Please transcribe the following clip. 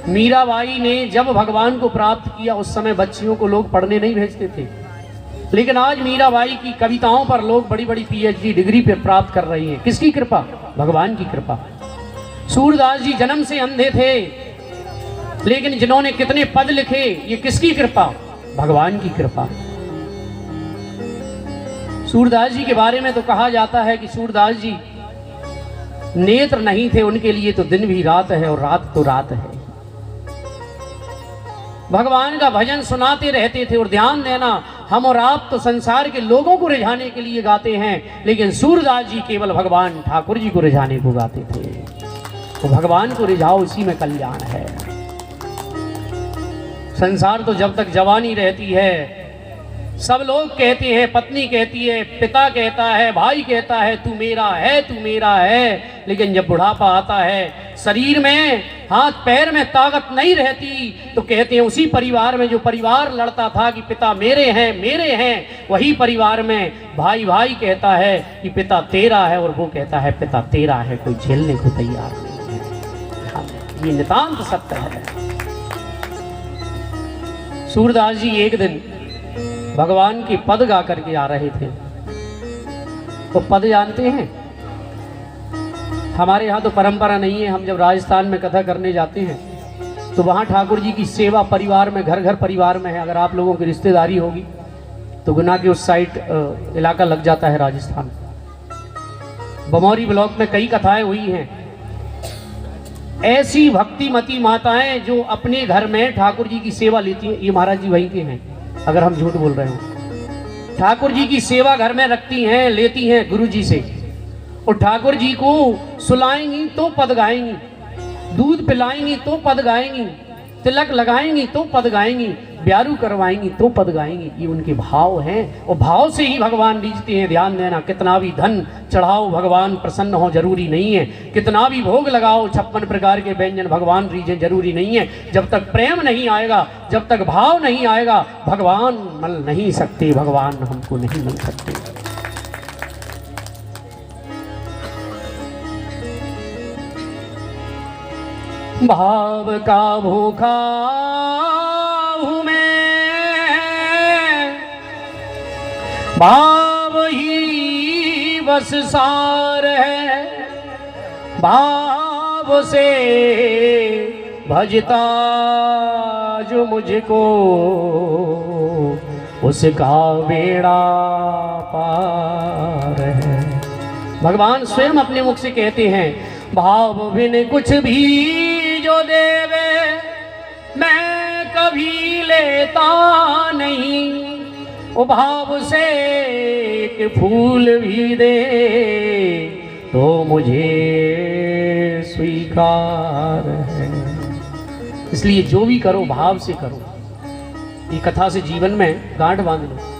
मीराबाई ने जब भगवान को प्राप्त किया उस समय बच्चियों को लोग पढ़ने नहीं भेजते थे, लेकिन आज मीराबाई की कविताओं पर लोग बड़ी बड़ी पीएचडी डिग्री पे प्राप्त कर रही हैं। किसकी कृपा? भगवान की कृपा। सूरदास जी जन्म से अंधे थे, लेकिन जिन्होंने कितने पद लिखे, ये किसकी कृपा? भगवान की कृपा। सूरदास जी के बारे में तो कहा जाता है कि सूरदास जी नेत्र नहीं थे, उनके लिए तो दिन भी रात है और रात तो रात है। भगवान का भजन सुनाते रहते थे। और ध्यान देना, हम और आप तो संसार के लोगों को रिझाने के लिए गाते हैं, लेकिन सूरदास जी केवल भगवान ठाकुर जी को रिझाने को गाते थे। तो भगवान को रिझाओ, इसी में कल्याण है। संसार तो जब तक जवानी रहती है, सब लोग कहते हैं, पत्नी कहती है, पिता कहता है, भाई कहता है, तू मेरा है, तू मेरा है। लेकिन जब बुढ़ापा आता है, शरीर में हाथ पैर में ताकत नहीं रहती, तो कहते हैं उसी परिवार में जो परिवार लड़ता था कि पिता मेरे हैं, वही परिवार में भाई भाई कहता है कि पिता तेरा है, और वो कहता है पिता तेरा है, कोई झेलने को तैयार नहीं है। ये नितांत सत्य है। सूरदास जी एक दिन भगवान के पद गा करके आ रहे थे। तो पद जानते हैं, हमारे यहाँ तो परंपरा नहीं है। हम जब राजस्थान में कथा करने जाते हैं तो वहाँ ठाकुर जी की सेवा परिवार में, घर घर परिवार में है। अगर आप लोगों की रिश्तेदारी होगी तो गुना के उस साइड इलाका लग जाता है राजस्थान। बमौरी ब्लॉक में कई कथाएं हुई हैं। ऐसी भक्तिमती माताएं जो अपने घर में ठाकुर जी की सेवा लेती हैं। ये महाराज जी वहीं के हैं, अगर हम झूठ बोल रहे हो। ठाकुर जी की सेवा घर में रखती हैं, लेती हैं गुरु जी से, और ठाकुर जी को सुलाएंगी तो पद गाएंगी, दूध पिलाएंगी तो पद गाएंगी, तिलक लगाएंगी तो पद गाएंगी, ब्यारू करवाएंगी तो पद गाएंगी। ये उनके भाव हैं, और भाव से ही भगवान रीझते हैं। ध्यान देना, कितना भी धन चढ़ाओ भगवान प्रसन्न हो जरूरी नहीं है, कितना भी भोग लगाओ 56 प्रकार के व्यंजन भगवान रीझे जरूरी नहीं है। जब तक प्रेम नहीं आएगा, जब तक भाव नहीं आएगा, भगवान मिल नहीं सकते, भगवान हमको नहीं मिल सकते। भाव का भूखा हूँ मैं, भाव ही बस सार है, भाव से भजता जो मुझको उसका बेड़ा पार है। भगवान स्वयं अपने मुख से कहते हैं, भाव बिन कुछ भी जो देवे मैं कभी लेता नहीं, ओ भाव से एक फूल भी दे तो मुझे स्वीकार है। इसलिए जो भी करो भाव से करो। ये कथा से जीवन में गांठ बांध लो।